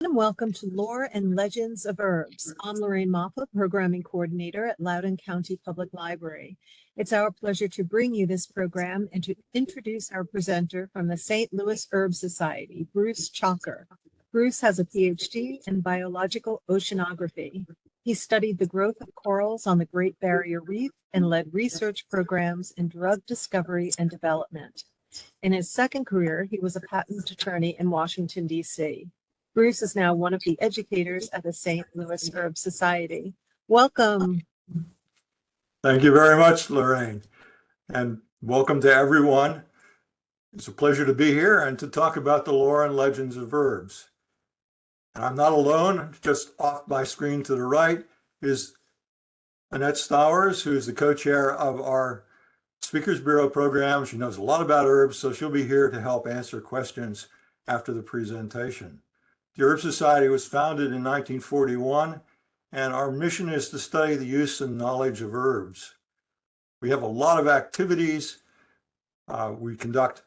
And welcome to Lore and Legends of Herbs. I'm Lorraine Mappa, Programming Coordinator at Loudoun County Public Library. It's our pleasure to bring you this program and to introduce our presenter from the St. Louis Herb Society, Bruce Chalker. Bruce has a PhD in biological oceanography. He studied the growth of corals on the Great Barrier Reef and led research programs in drug discovery and development. In his second career, he was a patent attorney in Washington, D.C. Bruce is now one of the educators at the St. Louis Herb Society. Welcome. Thank you very much, Lorraine, and welcome to everyone. It's a pleasure to be here and to talk about the lore and legends of herbs. And I'm not alone. Just off my screen to the right is Annette Stowers, who's the co-chair of our Speakers Bureau program. She knows a lot about herbs, so she'll be here to help answer questions after the presentation. The Herb Society was founded in 1941, and our mission is to study the use and knowledge of herbs. We have a lot of activities. We conduct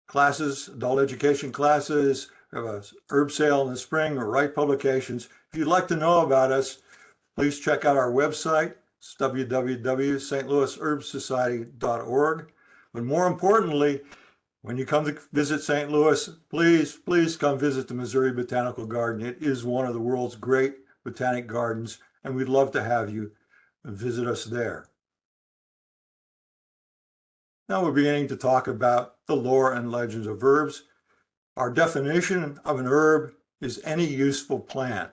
classes, adult education classes, we have an herb sale in the spring, or write publications. If you'd like to know about us, please check out our website. It's www.stlouisherbsociety.org. But more importantly, when you come to visit St. Louis, please come visit the Missouri Botanical Garden. It is one of the world's great botanic gardens, and we'd love to have you visit us there. Now we're beginning to talk about the lore and legends of herbs. Our definition of an herb is any useful plant,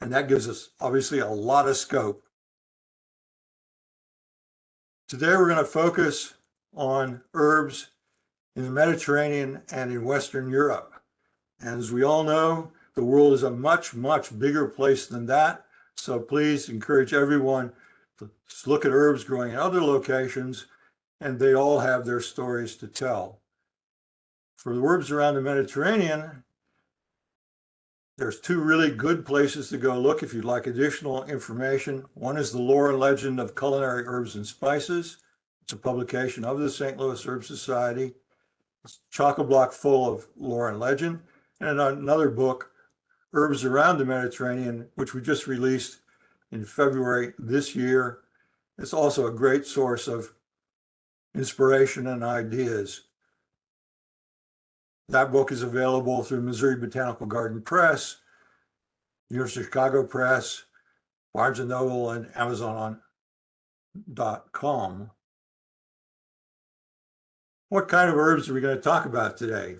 and that gives us obviously a lot of scope. Today we're going to focus on herbs in the Mediterranean and in Western Europe. And as we all know, the world is a much bigger place than that. So please encourage everyone to look at herbs growing in other locations, and they all have their stories to tell. For the herbs around the Mediterranean, there's two really good places to go look if you'd like additional information. One is the Lore and Legend of Culinary Herbs and Spices. It's a publication of the St. Louis Herb Society. It's chock-a-block full of lore and legend. And another book, Herbs Around the Mediterranean, which we just released in February this year. It's also a great source of inspiration and ideas. That book is available through Missouri Botanical Garden Press, University of Chicago Press, Barnes & Noble, and Amazon.com. What kind of herbs are we going to talk about today?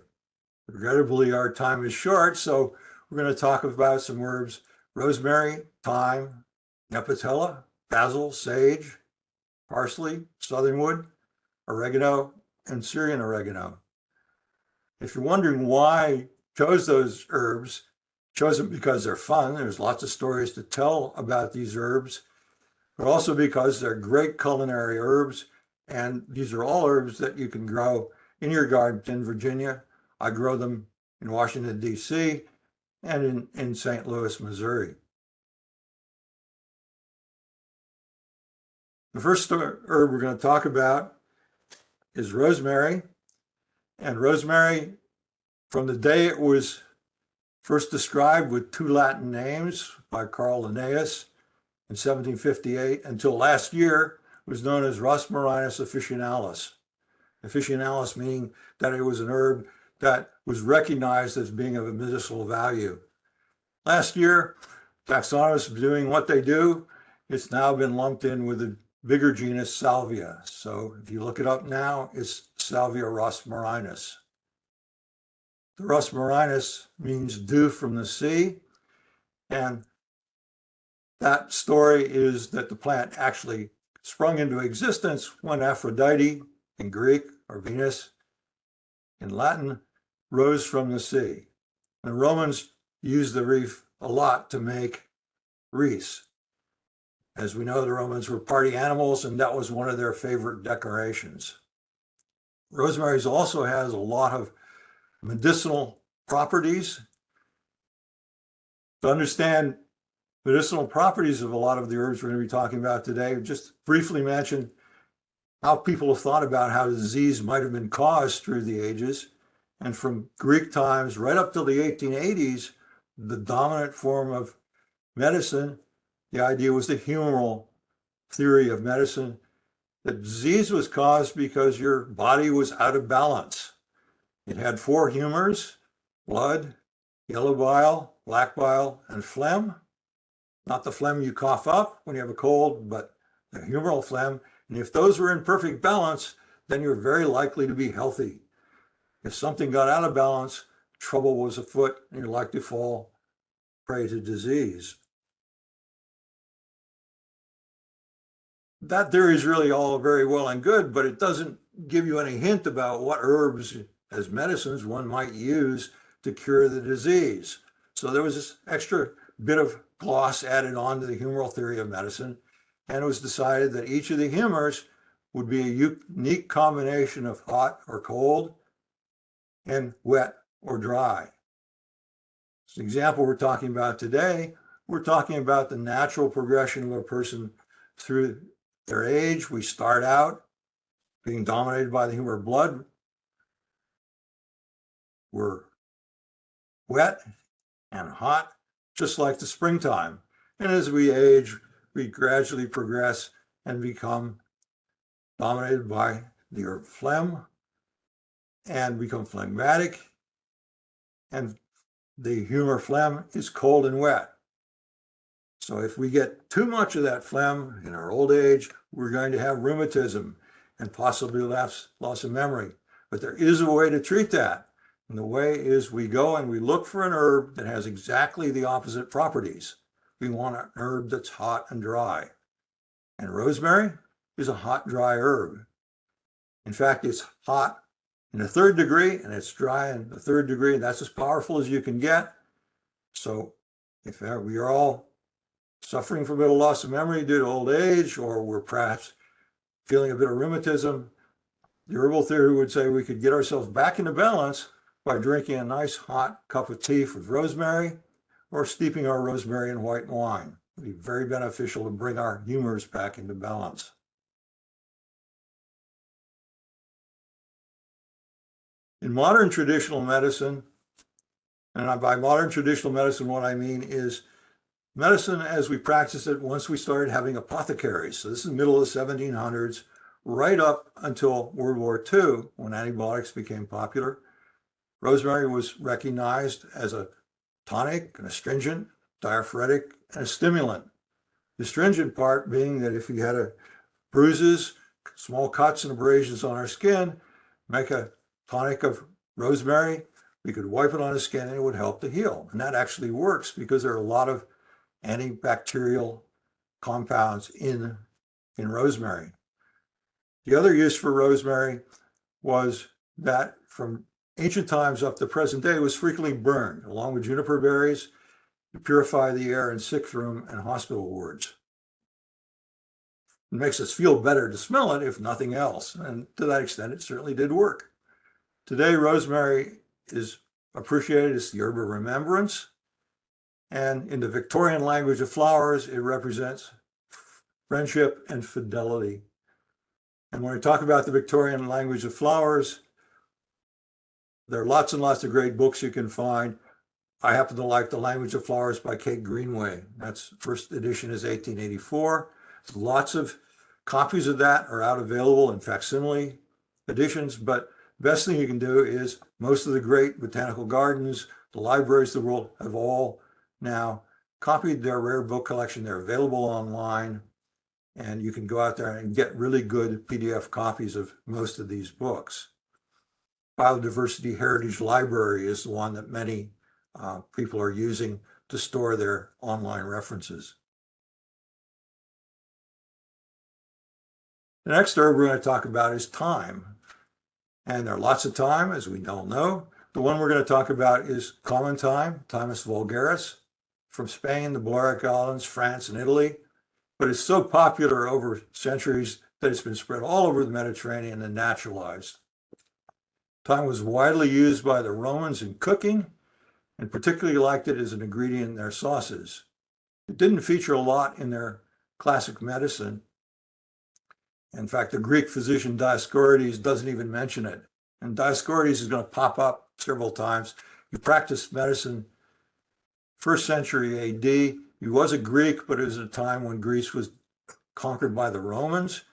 Regrettably, our time is short, so we're going to talk about some herbs: rosemary, thyme, nepentella, basil, sage, parsley, southernwood, oregano, and Syrian oregano. If you're wondering why I chose those herbs, chose them because they're fun. There's lots of stories to tell about these herbs, but also because they're great culinary herbs. And these are all herbs that you can grow in your garden in Virginia. I grow them in Washington, D.C., and in St. Louis, Missouri. The first herb we're going to talk about is rosemary. And rosemary, from the day it was first described with two Latin names by Carl Linnaeus in 1758 until last year, was known as Rosmarinus officinalis. Officinalis meaning that it was an herb that was recognized as being of a medicinal value. Last year, taxonomists doing what they do, it's now been lumped in with the bigger genus Salvia. So if you look it up now, it's Salvia rosmarinus. The rosmarinus means dew from the sea, and that story is that the plant actually sprung into existence when Aphrodite, in Greek, or Venus in Latin, rose from the sea. The Romans used the reef a lot to make wreaths. As we know, the Romans were party animals, and that was one of their favorite decorations. Rosemary also has a lot of medicinal properties. To understand medicinal properties of a lot of the herbs we're going to be talking about today, just briefly mention how people have thought about how disease might have been caused through the ages. And from Greek times right up till the 1880s, the dominant form of medicine, the idea was the humoral theory of medicine, that disease was caused because your body was out of balance. It had 4 humors: blood, yellow bile, black bile, and phlegm. Not the phlegm you cough up when you have a cold, but the humoral phlegm. And if those were in perfect balance, then you're very likely to be healthy. If something got out of balance, trouble was afoot, and you're likely to fall prey to disease. That theory is really all very well and good, but it doesn't give you any hint about what herbs as medicines one might use to cure the disease. So there was this extra bit of gloss added on to the humoral theory of medicine, and it was decided that each of the humors would be a unique combination of hot or cold and wet or dry. As an example we're talking about today, we're talking about the natural progression of a person through their age. We start out being dominated by the humor of blood. We're wet and hot, just like the springtime. And as we age, we gradually progress and become dominated by the herb phlegm and become phlegmatic. And the humor phlegm is cold and wet. So if we get too much of that phlegm in our old age, we're going to have rheumatism and possibly loss of memory. But there is a way to treat that. And the way is we go and we look for an herb that has exactly the opposite properties. We want an herb that's hot and dry. And rosemary is a hot, dry herb. In fact, it's hot in the 3rd degree and it's dry in the 3rd degree. And that's as powerful as you can get. So if we are all suffering from a bit of loss of memory due to old age, or we're perhaps feeling a bit of rheumatism, the herbal theory would say we could get ourselves back into balance by drinking a nice hot cup of tea with rosemary or steeping our rosemary in white wine. It would be very beneficial to bring our humors back into balance. In modern traditional medicine, and by modern traditional medicine, what I mean is medicine as we practice it once we started having apothecaries. So this is the middle of the 1700s, right up until World War II, when antibiotics became popular. Rosemary was recognized as a tonic, an astringent, diaphoretic, and a stimulant. The astringent part being that if you had bruises, small cuts and abrasions on our skin, make a tonic of rosemary, we could wipe it on the skin and it would help to heal. And that actually works because there are a lot of antibacterial compounds in rosemary. The other use for rosemary was that from ancient times up to present day, it was frequently burned along with juniper berries to purify the air in sick room and hospital wards. It makes us feel better to smell it, if nothing else. And to that extent, it certainly did work. Today, rosemary is appreciated as the herb of remembrance. And in the Victorian language of flowers, it represents friendship and fidelity. And when we talk about the Victorian language of flowers, there are lots and lots of great books you can find. I happen to like The Language of Flowers by Kate Greenway. That's first edition is 1884. Lots of copies of that are out available in facsimile editions, but the best thing you can do is most of the great botanical gardens, the libraries of the world have all now copied their rare book collection. They're available online, and you can go out there and get really good PDF copies of most of these books. Biodiversity Heritage Library is the one that many people are using to store their online references. The next herb we're going to talk about is thyme. And there are lots of thyme, as we all know. The one we're going to talk about is common thyme, Thymus vulgaris, from Spain, the Balearic Islands, France, and Italy. But it's so popular over centuries that it's been spread all over the Mediterranean and naturalized. Thyme was widely used by the Romans in cooking, and particularly liked it as an ingredient in their sauces. It didn't feature a lot in their classic medicine. In fact, the Greek physician Dioscorides doesn't even mention it. And Dioscorides is going to pop up several times. He practiced medicine first century AD. He was a Greek, but it was a time when Greece was conquered by the Romans.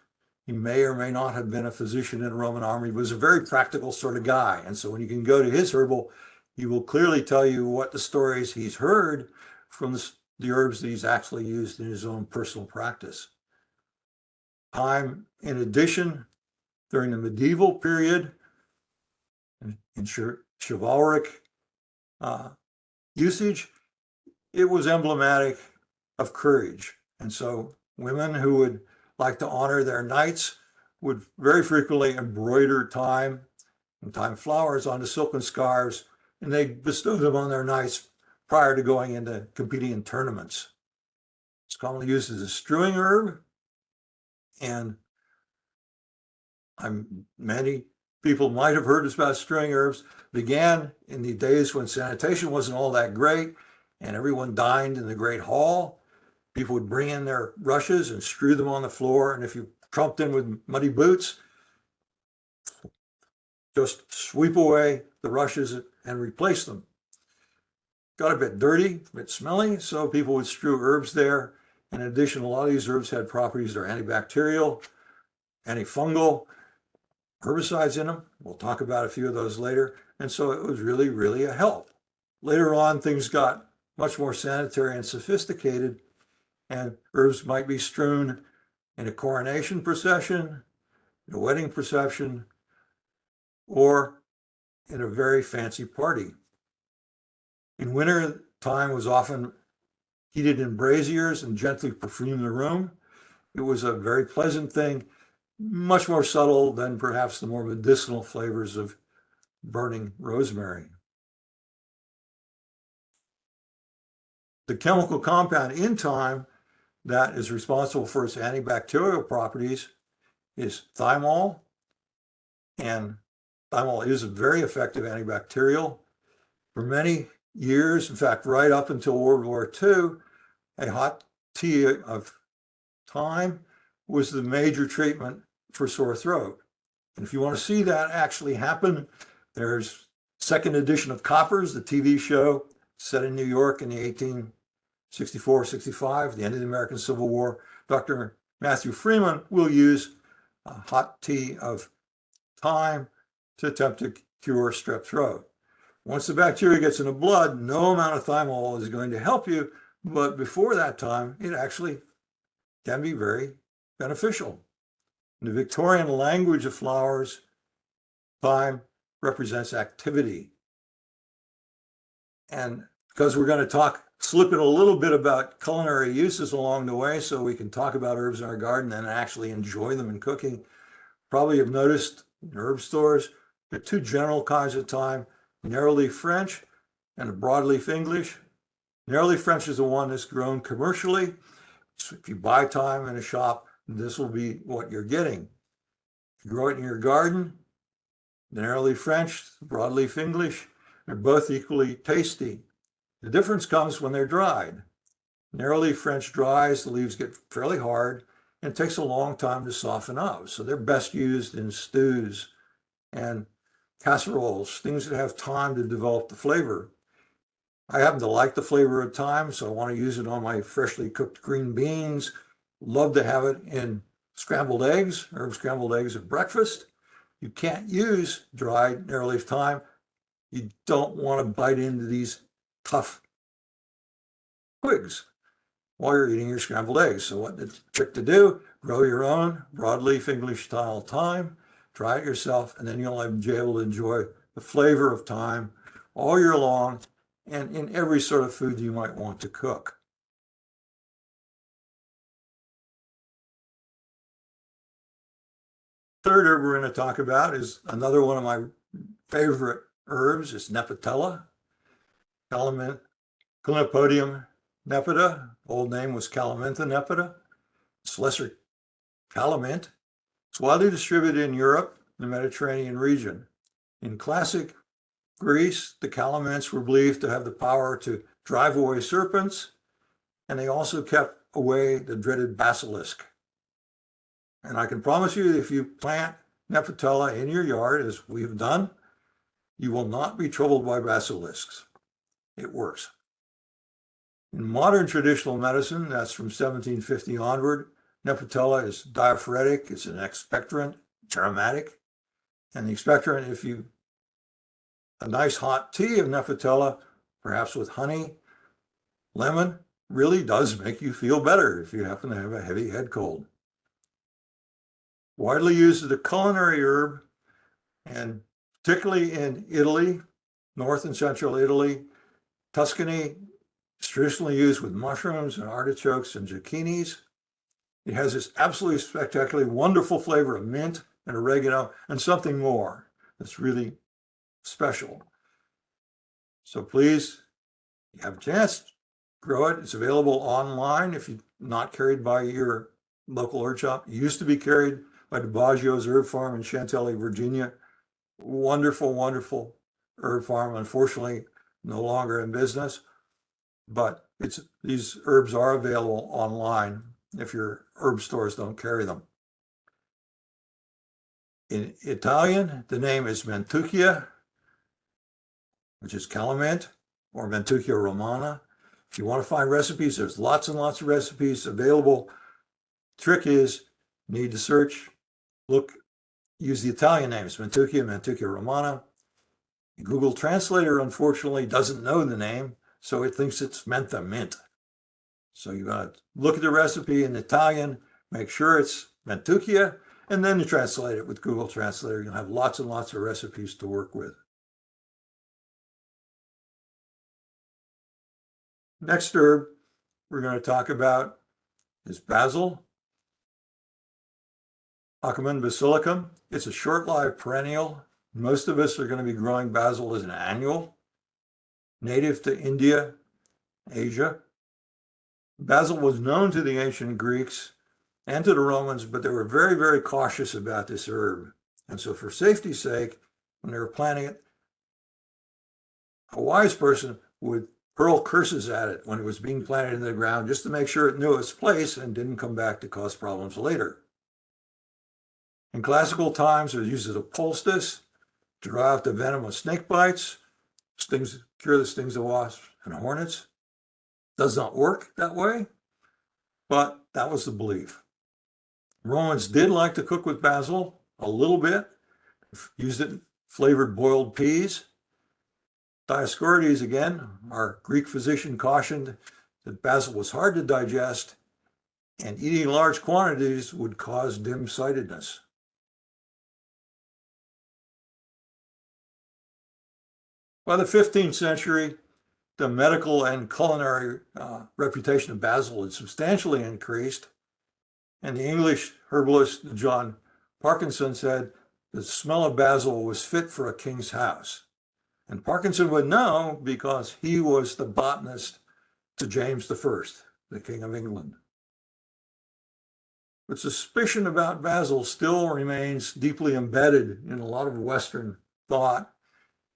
He may or may not have been a physician in the Roman army. He was a very practical sort of guy. And so when you can go to his herbal, he will clearly tell you what the stories he's heard from the herbs that he's actually used in his own personal practice. Thyme, in addition, during the medieval period, in chivalric usage, it was emblematic of courage. And so women who would like to honor their knights would very frequently embroider thyme and thyme flowers onto silken scarves, and they bestowed them on their knights prior to going into competing in tournaments. It's commonly used as a strewing herb, and many people might have heard about strewing herbs. Began in the days when sanitation wasn't all that great, and everyone dined in the great hall. People would bring in their rushes and strew them on the floor, and if you trumped in with muddy boots, just sweep away the rushes and replace them. Got a bit dirty, a bit smelly, so people would strew herbs there. In addition, a lot of these herbs had properties that are antibacterial, antifungal, herbicides in them. We'll talk about a few of those later. And so it was really, really a help. Later on, things got much more sanitary and sophisticated, and herbs might be strewn in a coronation procession, in a wedding procession, or in a very fancy party. In winter, thyme was often heated in braziers and gently perfumed the room. It was a very pleasant thing, much more subtle than perhaps the more medicinal flavors of burning rosemary. The chemical compound in thyme that is responsible for its antibacterial properties is thymol, and thymol is a very effective antibacterial. For many years, in fact, right up until World War II, a hot tea of thyme was the major treatment for sore throat. And if you want to see that actually happen, there's second edition of Coppers, the TV show set in New York in the 1864-65, the end of the American Civil War. Dr. Matthew Freeman will use a hot tea of thyme to attempt to cure strep throat. Once the bacteria gets in the blood, no amount of thymol is going to help you, but before that time, it actually can be very beneficial. In the Victorian language of flowers, thyme represents activity. And because we're going to slip in a little bit about culinary uses along the way, so we can talk about herbs in our garden and actually enjoy them in cooking, probably have noticed in herb stores, there are two general kinds of thyme, narrowleaf French and a broadleaf English. Narrowleaf French is the one that's grown commercially. So if you buy thyme in a shop, this will be what you're getting. If you grow it in your garden, the narrowleaf French, the broadleaf English, they're both equally tasty. The difference comes when they're dried. Narrowleaf French dries, the leaves get fairly hard, and it takes a long time to soften up. So they're best used in stews and casseroles, things that have time to develop the flavor. I happen to like the flavor of thyme, so I want to use it on my freshly cooked green beans. Love to have it in scrambled eggs, herb scrambled eggs at breakfast. You can't use dried narrowleaf thyme. You don't want to bite into these tough twigs while you're eating your scrambled eggs. So what the trick to do, grow your own broadleaf English style thyme, try it yourself, and then you'll be able to enjoy the flavor of thyme all year long and in every sort of food you might want to cook. Third herb we're going to talk about is another one of my favorite herbs. It's Nepentella, Calinopodium nepeta. Old name was Calamintha nepeta. It's lesser calamint. It's widely distributed in Europe, the Mediterranean region. In classic Greece, the calamints were believed to have the power to drive away serpents, and they also kept away the dreaded basilisk. And I can promise you, if you plant Nepentella in your yard, as we've done, you will not be troubled by basilisks. It works. In modern traditional medicine, that's from 1750 onward, Nepentella is diaphoretic, it's an expectorant, it's aromatic. And the expectorant, if you, a nice hot tea of Nepentella, perhaps with honey, lemon, really does make you feel better if you happen to have a heavy head cold. Widely used as a culinary herb, and particularly in Italy, North and Central Italy, Tuscany, it's traditionally used with mushrooms and artichokes and zucchinis. It has this absolutely spectacularly wonderful flavor of mint and oregano and something more that's really special. So please, you have a chance, grow it. It's available online if you're not carried by your local herb shop. It used to be carried by DiBaggio's Herb Farm in Chantilly, Virginia. Wonderful, wonderful herb farm. Unfortunately, no longer in business, but these herbs are available online if your herb stores don't carry them. In Italian, the name is Mentuccia, which is calamint, or Mentuccia romana. If you want to find recipes, there's lots and lots of recipes available. Trick is, you need to search, look, use the Italian names, Mentuccia, Mentuccia romana. Google Translator, unfortunately, doesn't know the name, so it thinks it's mentha, mint. So you got to look at the recipe in Italian, make sure it's Mentuccia, and then you translate it with Google Translator. You'll have lots and lots of recipes to work with. Next herb we're going to talk about is basil, Acamen basilicum. It's a short-lived perennial. Most of us are going to be growing basil as an annual, native to India, Asia. Basil was known to the ancient Greeks and to the Romans, but they were very, very cautious about this herb. And so for safety's sake, when they were planting it, a wise person would hurl curses at it when it was being planted in the ground just to make sure it knew its place and didn't come back to cause problems later. In classical times, it was used as a poultice to draw out the venom of snake bites, cure the stings of wasps and hornets. Does not work that way, but that was the belief. Romans did like to cook with basil a little bit, used it in flavored boiled peas. Dioscorides, again, our Greek physician, cautioned that basil was hard to digest and eating large quantities would cause dim-sightedness. By the 15th century, the medical and culinary reputation of basil had substantially increased, and the English herbalist John Parkinson said the smell of basil was fit for a king's house. And Parkinson would know because he was the botanist to James I, the King of England. But suspicion about basil still remains deeply embedded in a lot of Western thought,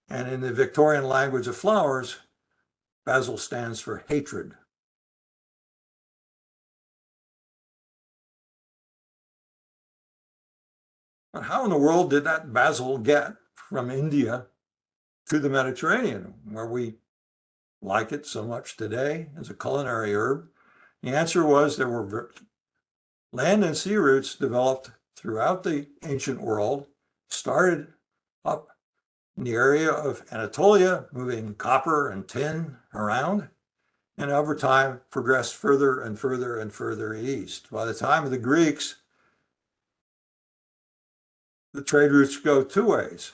and in the Victorian language of flowers, basil stands for hatred. But how in the world did that basil get from India to the Mediterranean, where we like it so much today as a culinary herb? The answer was there were land and sea routes developed throughout the ancient world, started up in the area of Anatolia, moving copper and tin around, and over time progressed further and further and further east. By the time of the Greeks, the trade routes go two ways.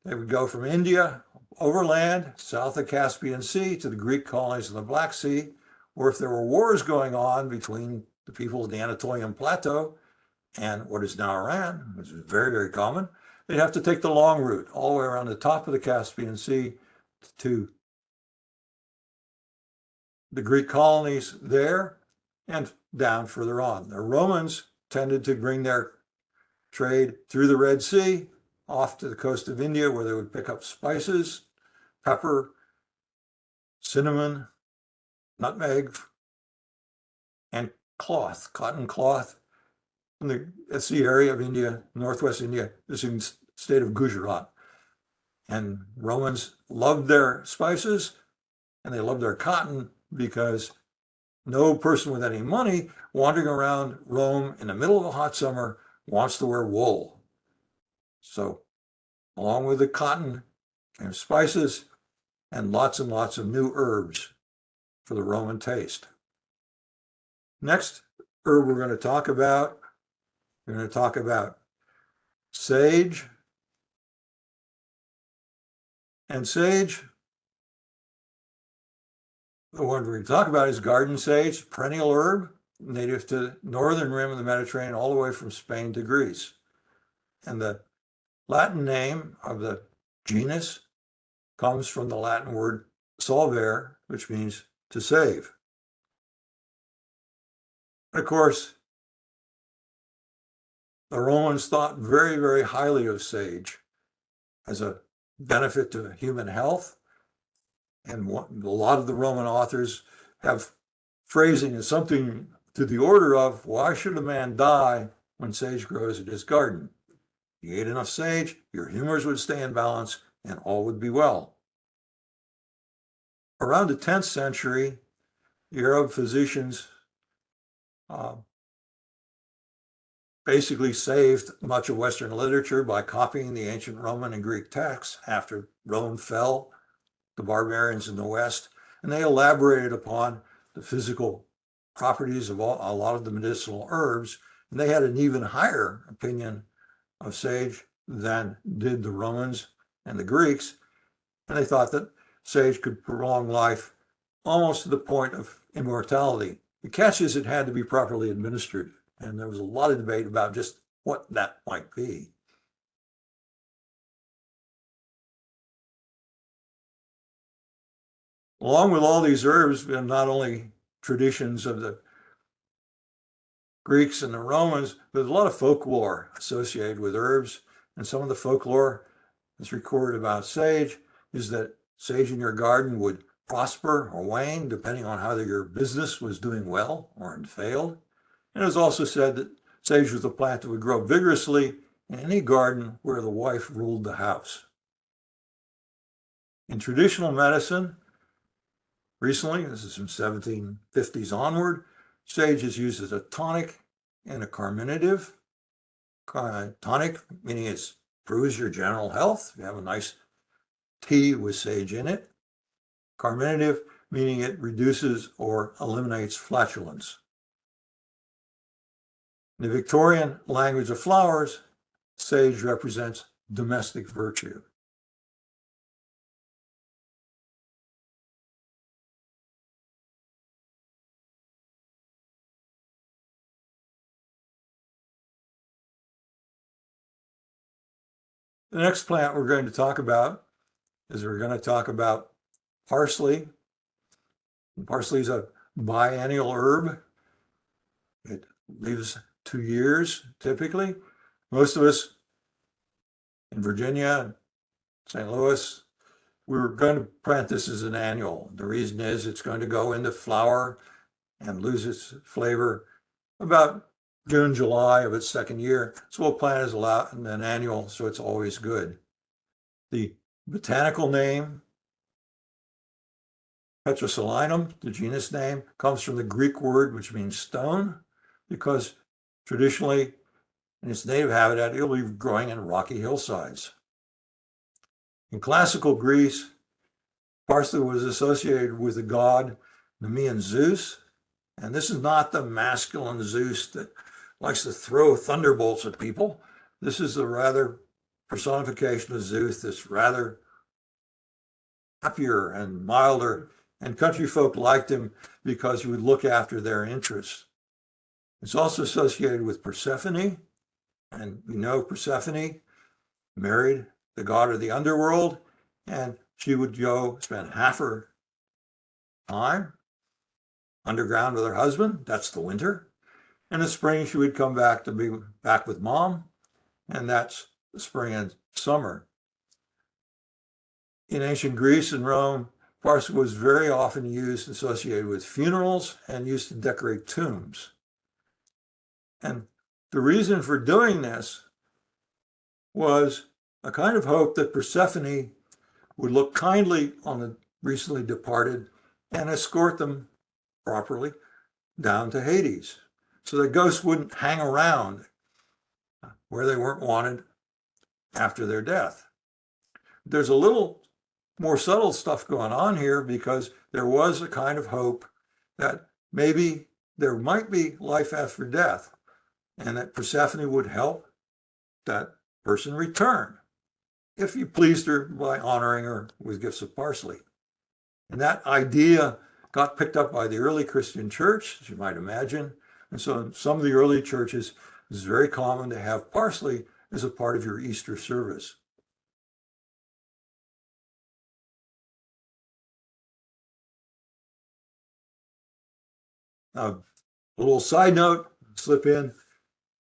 They would go from India overland, south of Caspian Sea, to the Greek colonies in the Black Sea, or if there were wars going on between the people of the Anatolian Plateau and what is now Iran, which is very, very common, they'd have to take the long route all the way around the top of the Caspian Sea to the Greek colonies there and down further on. The Romans tended to bring their trade through the Red Sea off to the coast of India, where they would pick up spices, pepper, cinnamon, nutmeg, and cloth, cotton cloth. That's the area of India, northwest India, this is the state of Gujarat. And Romans loved their spices and they loved their cotton because no person with any money wandering around Rome in the middle of a hot summer wants to wear wool. So along with the cotton came spices and lots of new herbs for the Roman taste. Next herb we're going to talk about sage. And sage, the one we're going to talk about is garden sage, perennial herb, native to the northern rim of the Mediterranean, all the way from Spain to Greece. And the Latin name of the genus comes from the Latin word salvare, which means to save. And of course, the Romans thought very, very highly of sage as a benefit to human health. And a lot of the Roman authors have phrasing as something to the order of, why should a man die when sage grows in his garden? You ate enough sage, your humors would stay in balance, and all would be well. Around the 10th century, the Arab physicians basically saved much of Western literature by copying the ancient Roman and Greek texts after Rome fell, the barbarians in the West, and they elaborated upon the physical properties of a lot of the medicinal herbs, and they had an even higher opinion of sage than did the Romans and the Greeks, and they thought that sage could prolong life almost to the point of immortality. The catch is it had to be properly administered, and there was a lot of debate about just what that might be. Along with all these herbs, and not only traditions of the Greeks and the Romans, there's a lot of folklore associated with herbs, and some of the folklore that's recorded about sage is that sage in your garden would prosper or wane depending on how your business was doing well or had failed. And it was also said that sage was a plant that would grow vigorously in any garden where the wife ruled the house. In traditional medicine, recently, this is from 1750s onward, sage is used as a tonic and a carminative. Tonic, meaning it improves your general health. You have a nice tea with sage in it. Carminative, meaning it reduces or eliminates flatulence. In the Victorian language of flowers, sage represents domestic virtue. The next plant we're going to talk about is parsley. Parsley is a biennial herb. It lives 2 years typically. Most of us in Virginia, St. Louis, we were going to plant this as an annual. The reason is it's going to go into flower and lose its flavor about June, July of its second year. So we'll plant as an annual, so it's always good. The botanical name, Petroselinum, the genus name, comes from the Greek word which means stone, because traditionally in its native habitat, it'll be growing in rocky hillsides. In classical Greece, parsley was associated with the god Nemean Zeus, and this is not the masculine Zeus that likes to throw thunderbolts at people. This is a rather personification of Zeus that's rather happier and milder, and country folk liked him because he would look after their interests. It's also associated with Persephone, and we know Persephone married the god of the underworld, and she would go spend half her time underground with her husband. That's the winter. In the spring, she would come back to be back with mom, and that's the spring and summer. In ancient Greece and Rome, parsley was very often used, associated with funerals, and used to decorate tombs. And the reason for doing this was a kind of hope that Persephone would look kindly on the recently departed and escort them properly down to Hades, so that ghosts wouldn't hang around where they weren't wanted after their death. There's a little more subtle stuff going on here because there was a kind of hope that maybe there might be life after death and that Persephone would help that person return if you pleased her by honoring her with gifts of parsley. And that idea got picked up by the early Christian church, as you might imagine. And so in some of the early churches, it's very common to have parsley as a part of your Easter service. A little side note, slip in,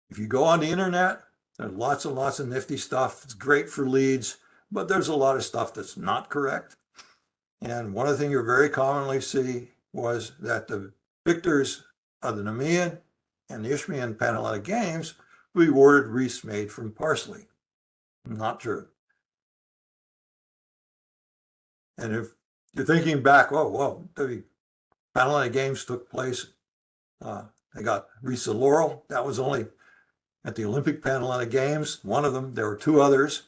if you go on the internet, there's lots and lots of nifty stuff. It's great for leads, but there's a lot of stuff that's not correct. And one of the things you very commonly see was that the victors of the Nemean and the Isthmian Panhellenic Games rewarded wreaths made from parsley. Not true. And if you're thinking back, oh, well, the Panhellenic Games took place, they got wreaths of laurel. That was only at the Olympic Panhellenic Games. One of them, there were two others,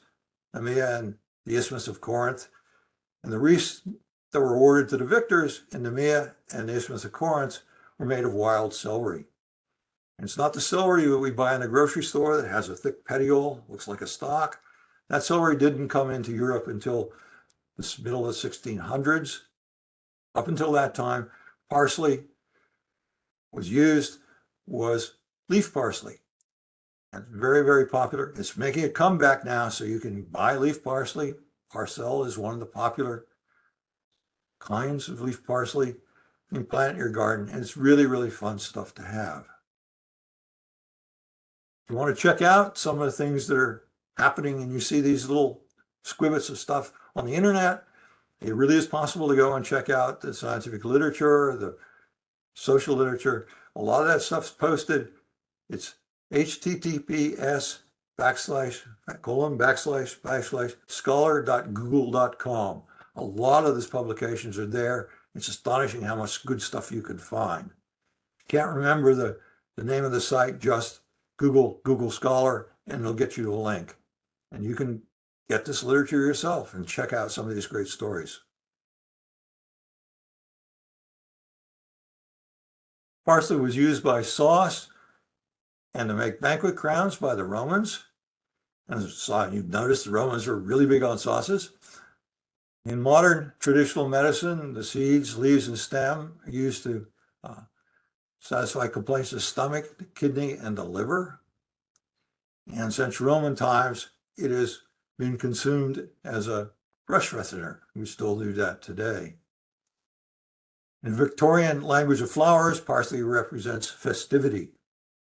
Nemea and the Isthmus of Corinth. And the wreaths that were awarded to the victors in Nemea and the Isthmus of Corinth were made of wild celery. And it's not the celery that we buy in the grocery store that has a thick petiole, looks like a stalk. That celery didn't come into Europe until the middle of the 1600s. Up until that time, parsley was used, was leaf parsley. And it's very, very popular. It's making a comeback now, so you can buy leaf parsley. Parcel is one of the popular kinds of leaf parsley. You can plant it in your garden, and it's really, really fun stuff to have. If you want to check out some of the things that are happening and you see these little squibbits of stuff on the internet, it really is possible to go and check out the scientific literature, the social literature. A lot of that stuff's posted. It's https://scholar.google.com. A lot of these publications are there. It's astonishing how much good stuff you can find. Can't remember the name of the site, just Google Scholar, and it'll get you to a link. And you can get this literature yourself and check out some of these great stories. Parsley was used by sauce and to make banquet crowns by the Romans. As you've noticed, the Romans were really big on sauces. In modern traditional medicine, the seeds, leaves, and stem are used to satisfy complaints of stomach, the kidney, and the liver. And since Roman times, it has been consumed as a brush freshener. We still do that today. In Victorian language of flowers, parsley represents festivity.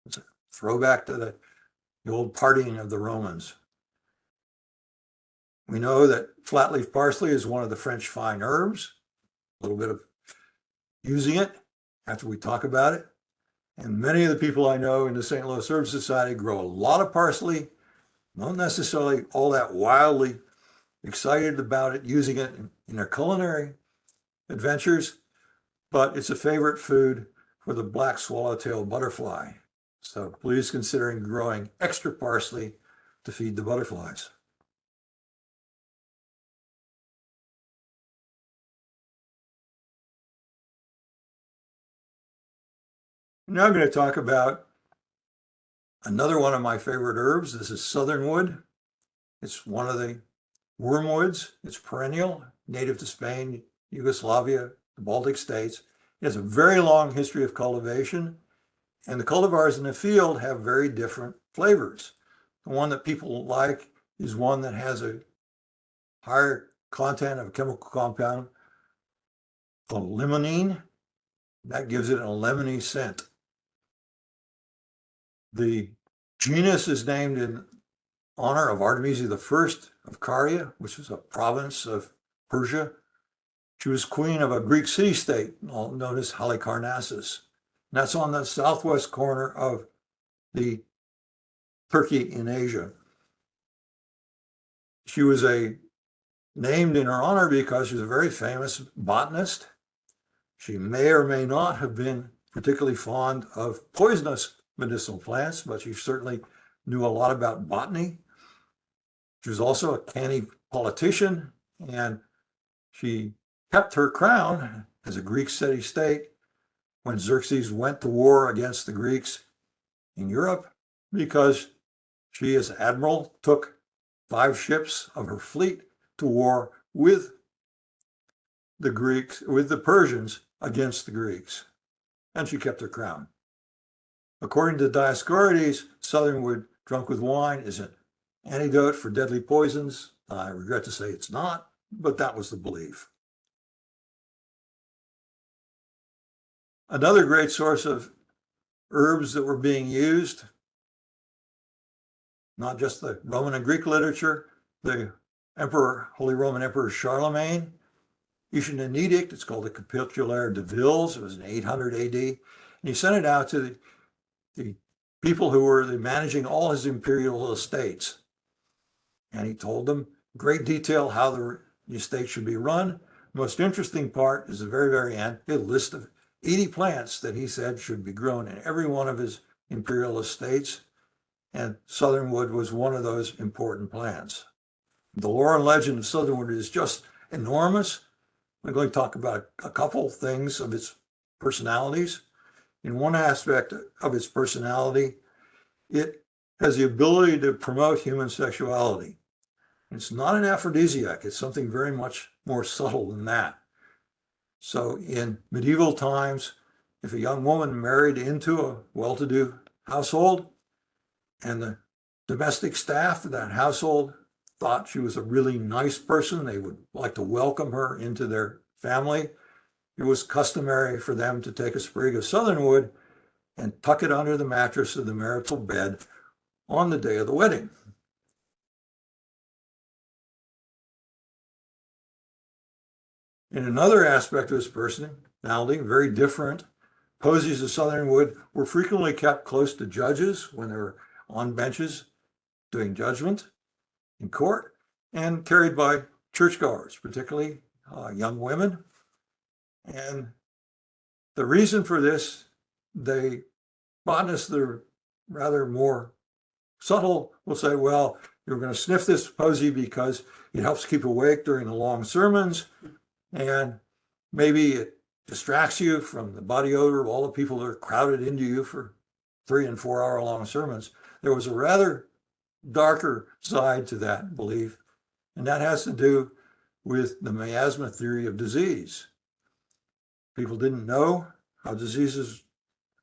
It's a throwback to the old partying of the Romans. We know that flatleaf parsley is one of the French fine herbs. A little bit of using it after we talk about it. And many of the people I know in the St. Louis Herb Society grow a lot of parsley, not necessarily all that wildly excited about it, using it in their culinary adventures, but it's a favorite food for the black swallowtail butterfly. So please consider growing extra parsley to feed the butterflies. Now I'm going to talk about another one of my favorite herbs. This is southernwood. It's one of the wormwoods. It's perennial, native to Spain, Yugoslavia, the Baltic states. It has a very long history of cultivation, and the cultivars in the field have very different flavors. The one that people like is one that has a higher content of a chemical compound called limonene. That gives it a lemony scent. The genus is named in honor of Artemisia I of Caria, which was a province of Persia. She was queen of a Greek city-state known as Halicarnassus. And that's on the southwest corner of the Turkey in Asia. She was named in her honor because she was a very famous botanist. She may or may not have been particularly fond of poisonous medicinal plants, but she certainly knew a lot about botany. She was also a canny politician, and she kept her crown as a Greek city-state when Xerxes went to war against the Greeks in Europe, because she, as admiral, took 5 ships of her fleet to war with the Persians against the Greeks, and she kept her crown. According to Dioscorides, southernwood drunk with wine is an antidote for deadly poisons. I regret to say it's not, but that was the belief. Another great source of herbs that were being used, not just the Roman and Greek literature, the Holy Roman Emperor Charlemagne issued an edict. It's called the Capitulaire de Villes. It was in 800 AD. And he sent it out to the people who were managing all his imperial estates. And he told them in great detail how the estate should be run. The most interesting part is the very, very end, a list of 80 plants that he said should be grown in every one of his imperial estates. And southernwood was one of those important plants. The lore and legend of southernwood is just enormous. I'm going to talk about a couple things of its personalities. In one aspect of its personality, it has the ability to promote human sexuality. It's not an aphrodisiac. It's something very much more subtle than that. So in medieval times, if a young woman married into a well-to-do household and the domestic staff of that household thought she was a really nice person, they would like to welcome her into their family, it was customary for them to take a sprig of southernwood and tuck it under the mattress of the marital bed on the day of the wedding. In another aspect of his personality, very different, posies of southernwood were frequently kept close to judges when they were on benches doing judgment in court, and carried by churchgoers, particularly young women. And the reason for this, botanists that are rather more subtle will say, well, you're going to sniff this posy because it helps keep awake during the long sermons, and maybe it distracts you from the body odor of all the people that are crowded into you for 3 and 4 hour long sermons. There was a rather darker side to that belief, and that has to do with the miasma theory of disease. People didn't know how diseases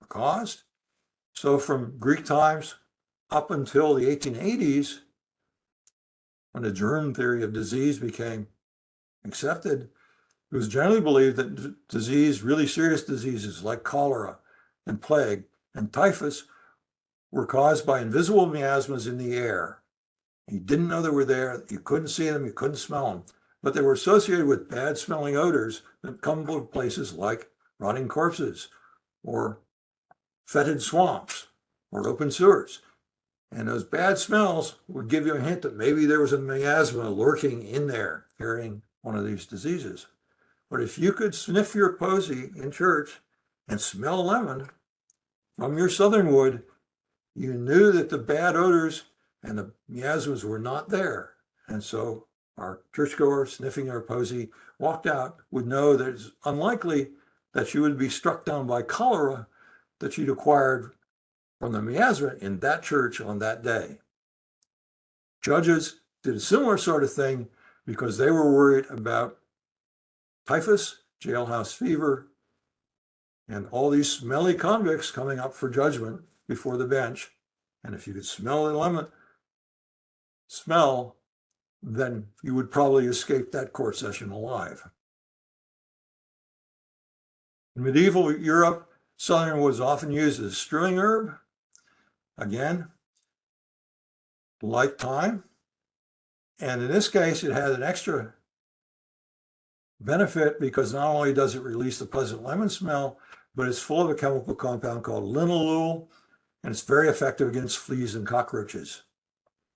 are caused. So from Greek times up until the 1880s, when the germ theory of disease became accepted, it was generally believed that disease, really serious diseases like cholera and plague and typhus, were caused by invisible miasmas in the air. You didn't know they were there. You couldn't see them. You couldn't smell them. But they were associated with bad smelling odors that come from places like rotting corpses or fetid swamps or open sewers. And those bad smells would give you a hint that maybe there was a miasma lurking in there carrying one of these diseases. But if you could sniff your posy in church and smell lemon from your southernwood, you knew that the bad odors and the miasmas were not there. And so our churchgoer sniffing our posy walked out would know that it's unlikely that she would be struck down by cholera that she'd acquired from the miasma in that church on that day. Judges did a similar sort of thing because they were worried about typhus, jailhouse fever, and all these smelly convicts coming up for judgment before the bench. And if you could smell the lemon smell, then you would probably escape that court session alive. In medieval Europe, southernwood was often used as strewing herb. Again, like thyme. And in this case, it had an extra benefit because not only does it release the pleasant lemon smell, but it's full of a chemical compound called linalool, and it's very effective against fleas and cockroaches.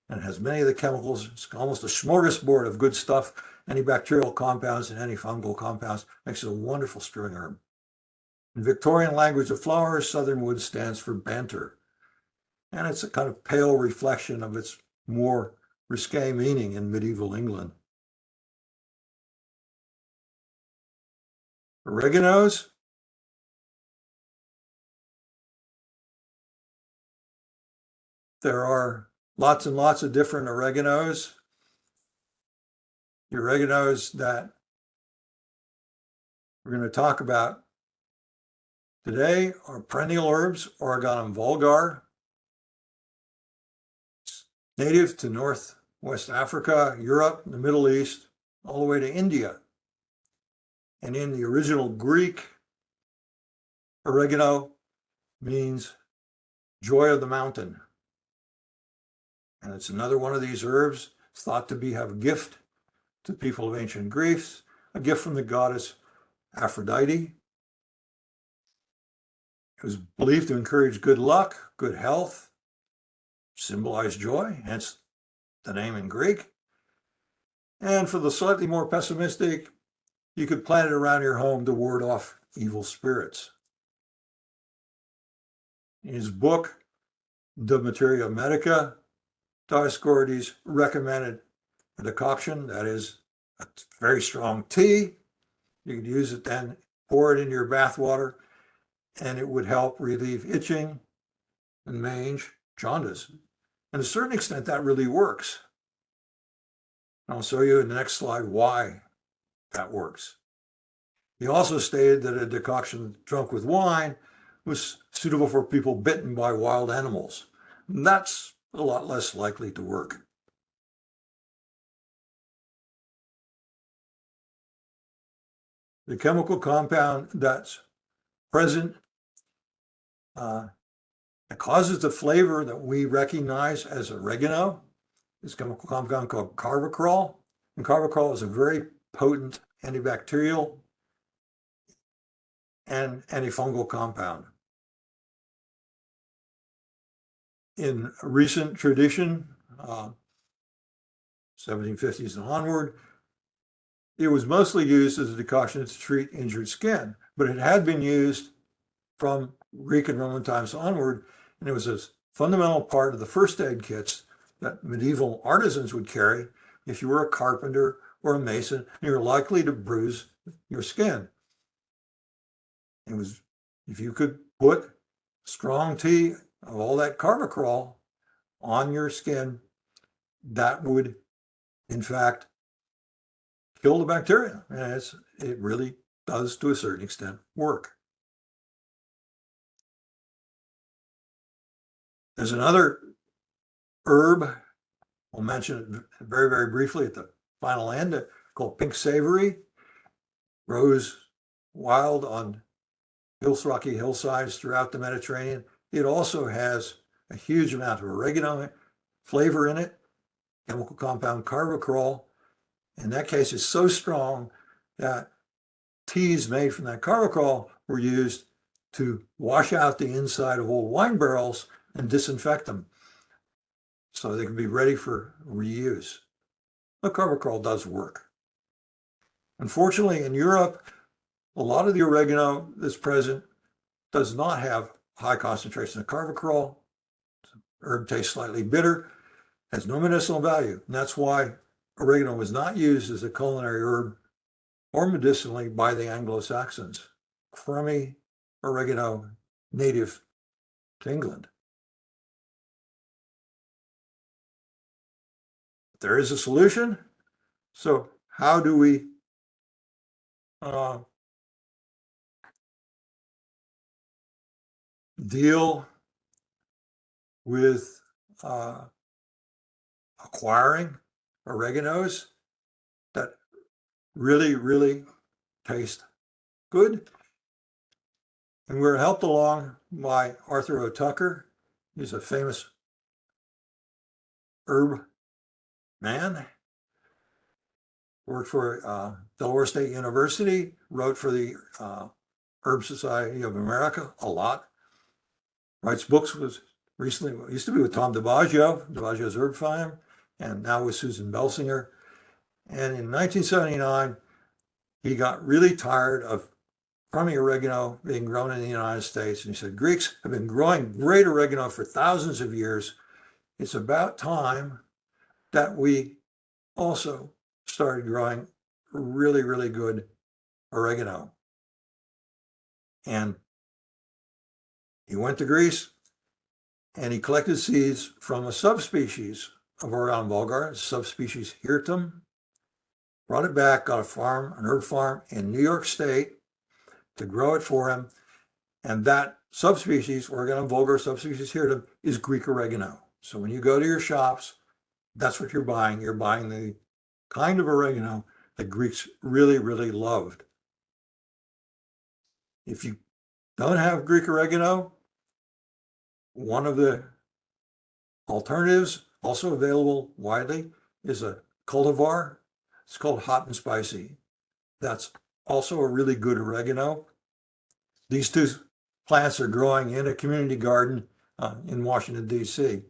And it has many of the chemicals. It's almost a smorgasbord of good stuff. Antibacterial compounds and antifungal compounds. Makes it a wonderful strewing herb. In Victorian language of flowers, southernwood stands for banter, and it's a kind of pale reflection of its more risque meaning in medieval England. Oreganos. There are lots and lots of different oreganos. The oreganos that we're going to talk about today are perennial herbs, Oreganum vulgar, native to Northwest Africa, Europe, the Middle East, all the way to India. And in the original Greek, oregano means joy of the mountain. And it's another one of these herbs. It's thought to have a gift to people of ancient Greece, a gift from the goddess Aphrodite. It was believed to encourage good luck, good health, symbolize joy, hence the name in Greek. And for the slightly more pessimistic, you could plant it around your home to ward off evil spirits. In his book, De Materia Medica, Dioscorides recommended a decoction that is a very strong tea. You could use it then, pour it into your bath water, and it would help relieve itching and mange, jaundice. And to a certain extent, that really works. I'll show you in the next slide why that works. He also stated that a decoction drunk with wine was suitable for people bitten by wild animals. And that's a lot less likely to work. The chemical compound that's present that causes the flavor that we recognize as oregano is a chemical compound called carvacrol. And carvacrol is a very potent antibacterial and antifungal compound. In recent tradition, 1750s and onward, it was mostly used as a decoction to treat injured skin, but it had been used from Greek and Roman times onward, and it was a fundamental part of the first aid kits that medieval artisans would carry if you were a carpenter or a mason, and you're likely to bruise your skin. It was, if you could put strong tea of all that carvacrol on your skin, that would, in fact, kill the bacteria. And it really does, to a certain extent, work. There's another herb, we'll mention it very, very briefly at the final end, called pink savory. Grows wild on rocky hillsides throughout the Mediterranean. It also has a huge amount of oregano flavor in it, chemical compound carvacrol. In that case, it's so strong that teas made from that carvacrol were used to wash out the inside of old wine barrels and disinfect them so they can be ready for reuse. The carvacrol does work. Unfortunately, in Europe, a lot of the oregano that's present does not have high concentration of carvacrol. The herb tastes slightly bitter, has no medicinal value. And that's why oregano was not used as a culinary herb or medicinally by the Anglo-Saxons. Crummy oregano native to England. There is a solution. So how do we deal with acquiring oreganos that really, really taste good? And we're helped along by Arthur O. Tucker. He's a famous herb man. Worked for Delaware State University, wrote for the Herb Society of America a lot. Writes books, was recently, used to be with Tom DiBaggio's Herb Farm, and now with Susan Belsinger. And in 1979, he got really tired of crummy oregano being grown in the United States. And he said, Greeks have been growing great oregano for thousands of years. It's about time that we also started growing really, really good oregano. And he went to Greece and he collected seeds from a subspecies of Oreganum vulgar, subspecies hirtum, brought it back, got a farm, an herb farm in New York State to grow it for him. And that subspecies, Oreganum vulgar, subspecies hirtum, is Greek oregano. So when you go to your shops, that's what you're buying. You're buying the kind of oregano that Greeks really, really loved. If you don't have Greek oregano, one of the alternatives, also available widely, is a cultivar. It's called hot and spicy. That's also a really good oregano. These two plants are growing in a community garden in Washington, D.C.,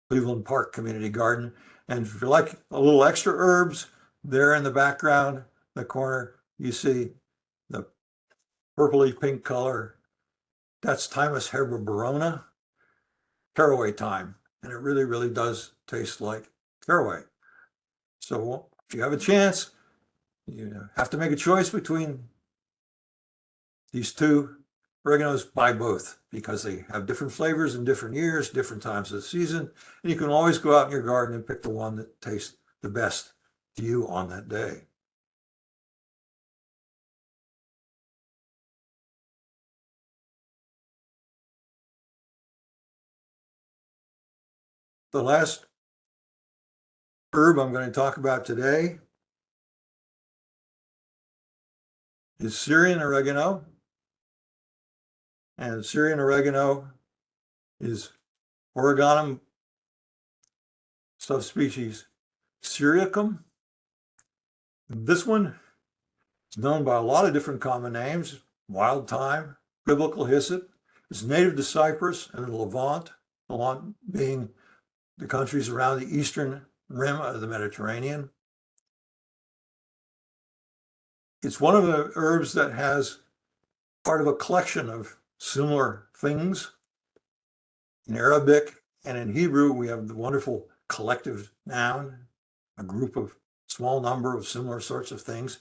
Cleveland Park Community Garden. And if you like a little extra herbs, there in the background, the corner, you see the purpley pink color. That's Thymus herbaceae, caraway thyme. And it really, really does taste like caraway. So if you have a chance, you have to make a choice between these two oreganos, buy both because they have different flavors in different years, different times of the season. And you can always go out in your garden and pick the one that tastes the best to you on that day. The last herb I'm going to talk about today is Syrian oregano. And Syrian oregano is Oreganum subspecies Syriacum. This one is known by a lot of different common names: wild thyme, biblical hyssop. It's native to Cyprus and the Levant being the countries around the eastern rim of the Mediterranean. It's one of the herbs that has part of a collection of similar things. In Arabic and in Hebrew, we have the wonderful collective noun, a group of small number of similar sorts of things.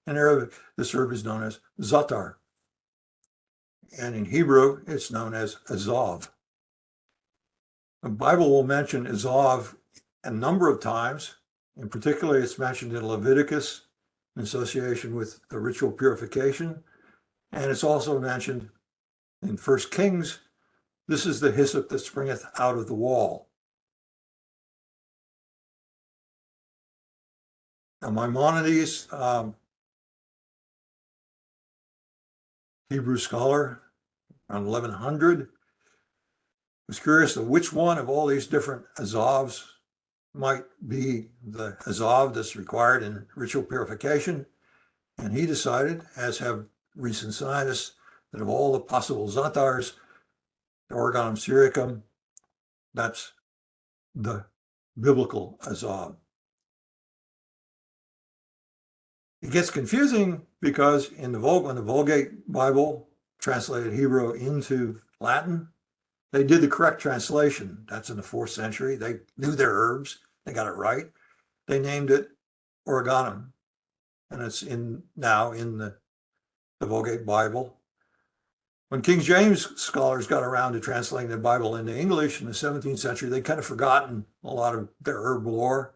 In Arabic, this herb is known as zatar. And in Hebrew, it's known as azov. The Bible will mention azov a number of times. In particular, it's mentioned in Leviticus in association with the ritual purification. And it's also mentioned in 1 Kings. This is the hyssop that springeth out of the wall. Now, Maimonides, Hebrew scholar, around 1100, was curious of which one of all these different azovs might be the azov that's required in ritual purification. And he decided, as have recent scientists, that of all the possible zatars, the Oreganum syriacum, that's the biblical azov. It gets confusing because when the Vulgate Bible translated Hebrew into Latin, they did the correct translation. That's in the 4th century. They knew their herbs. They got it right. They named it Oreganum. And it's now in the Vulgate Bible. When King James scholars got around to translating the Bible into English in the 17th century, they'd kind of forgotten a lot of their herb lore.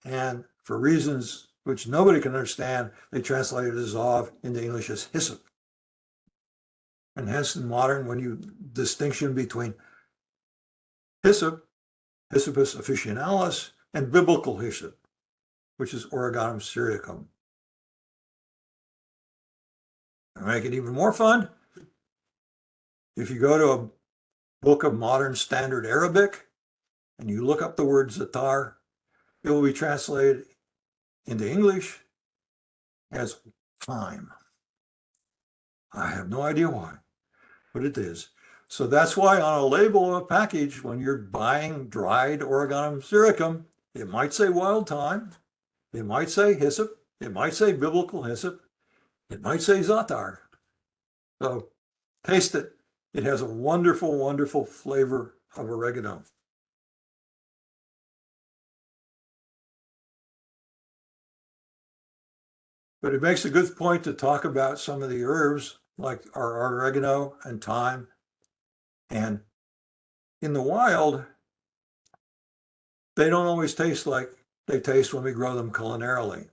And for reasons which nobody can understand, they translated azov into English as hyssop. And hence in modern, when you distinction between hyssop, Hyssopus officinalis, and biblical hyssop, which is Oreganum syriacum. To make it even more fun, if you go to a book of modern standard Arabic and you look up the word zatar, it will be translated into English as thyme. I have no idea why, but it is. So that's why on a label of a package, when you're buying dried Oreganum syriacum, it might say wild thyme, it might say hyssop, it might say biblical hyssop, It might say za'atar. So taste it. It has a wonderful, wonderful flavor of oregano. But it makes a good point to talk about some of the herbs like our oregano and thyme. And in the wild, they don't always taste like they taste when we grow them culinarily.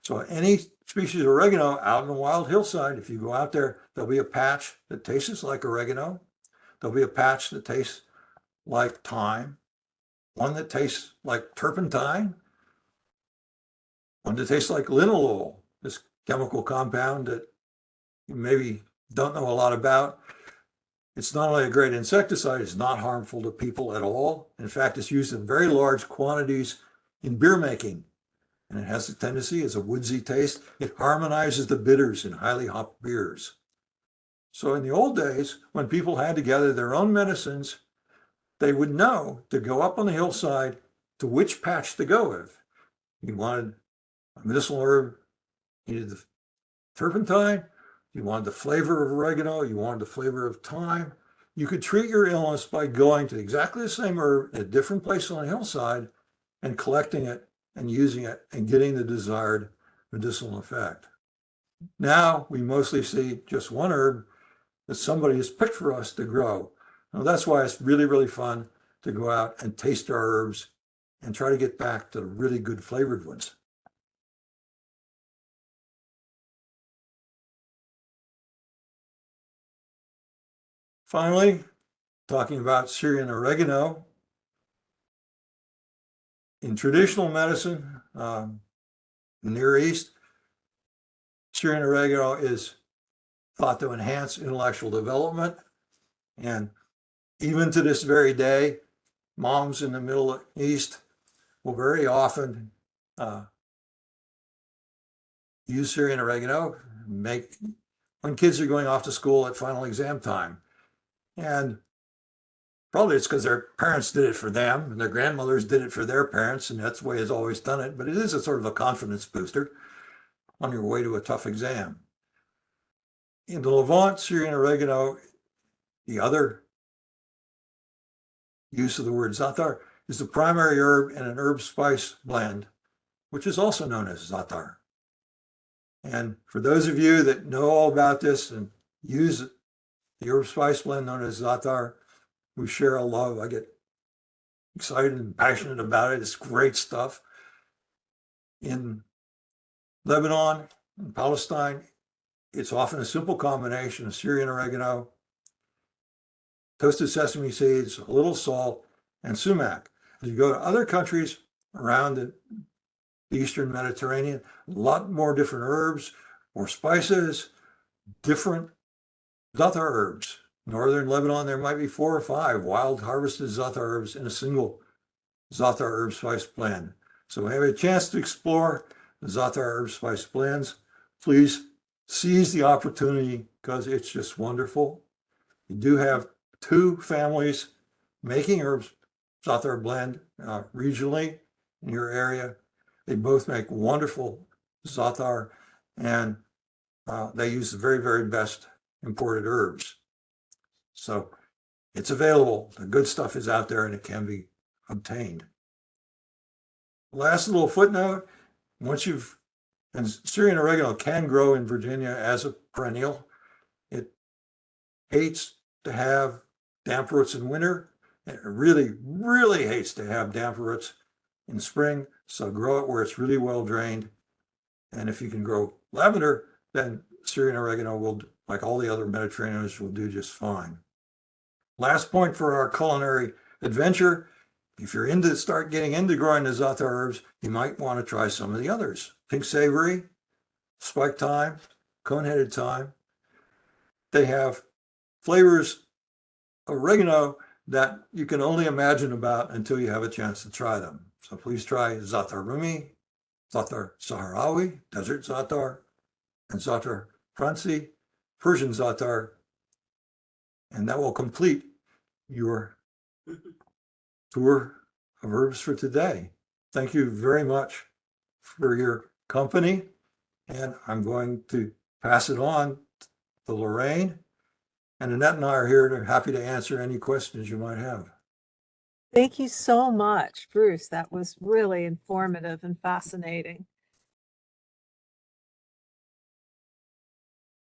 So any species of oregano out in the wild hillside, if you go out there, there'll be a patch that tastes like oregano. There'll be a patch that tastes like thyme, one that tastes like turpentine, one that tastes like linalool, this chemical compound that you maybe don't know a lot about. It's not only a great insecticide, it's not harmful to people at all. In fact, it's used in very large quantities in beer making. And it has a tendency, as a woodsy taste, it harmonizes the bitters in highly hopped beers. So in the old days, when people had to gather their own medicines, they would know to go up on the hillside to which patch to go with. You wanted a medicinal herb, you needed the turpentine, you wanted the flavor of oregano, you wanted the flavor of thyme. You could treat your illness by going to exactly the same herb at a different place on the hillside and collecting it and using it and getting the desired medicinal effect. Now we mostly see just one herb that somebody has picked for us to grow. Now that's why it's really, really fun to go out and taste our herbs and try to get back to the really good flavored ones. Finally, talking about Syrian oregano. In traditional medicine, in the Near East, Syrian oregano is thought to enhance intellectual development. And even to this very day, moms in the Middle East will very often use Syrian oregano when kids are going off to school at final exam time. And probably it's because their parents did it for them and their grandmothers did it for their parents, and that's the way it's always done it. But it is a sort of a confidence booster on your way to a tough exam. In the Levant, Syrian oregano, the other use of the word za'atar, is the primary herb in an herb spice blend, which is also known as za'atar. And for those of you that know all about this and use the herb spice blend known as za'atar, we share a love. I get excited and passionate about it. It's great stuff. In Lebanon and Palestine, it's often a simple combination of Syrian oregano, toasted sesame seeds, a little salt, and sumac. As you go to other countries around the Eastern Mediterranean, a lot more different herbs, more spices, different za'atar herbs. Northern Lebanon, there might be 4 or 5 wild harvested za'atar herbs in a single za'atar herb spice blend. So when you have a chance to explore the za'atar herb spice blends, please seize the opportunity because it's just wonderful. You do have 2 families making herbs za'atar blend regionally in your area. They both make wonderful za'atar, and they use the very, very best imported herbs. So it's available. The good stuff is out there and it can be obtained. Last little footnote, and Syrian oregano can grow in Virginia as a perennial. It hates to have damp roots in winter. It really, really hates to have damp roots in spring. So grow it where it's really well drained. And if you can grow lavender, then Syrian oregano will, like all the other Mediterraneans, will do just fine. Last point for our culinary adventure. If you're start getting into growing the za'atar herbs, you might want to try some of the others. Pink savory, spike thyme, cone-headed thyme. They have flavors of oregano that you can only imagine about until you have a chance to try them. So please try za'atar Rumi, za'atar Sahrawi, desert za'atar, and za'atar Fransi, Persian za'atar, and that will complete your tour of herbs for today. Thank you very much for your company, and I'm going to pass it on to Lorraine. And Annette and I are here to happy to answer any questions you might have. Thank you so much, Bruce. That was really informative and fascinating.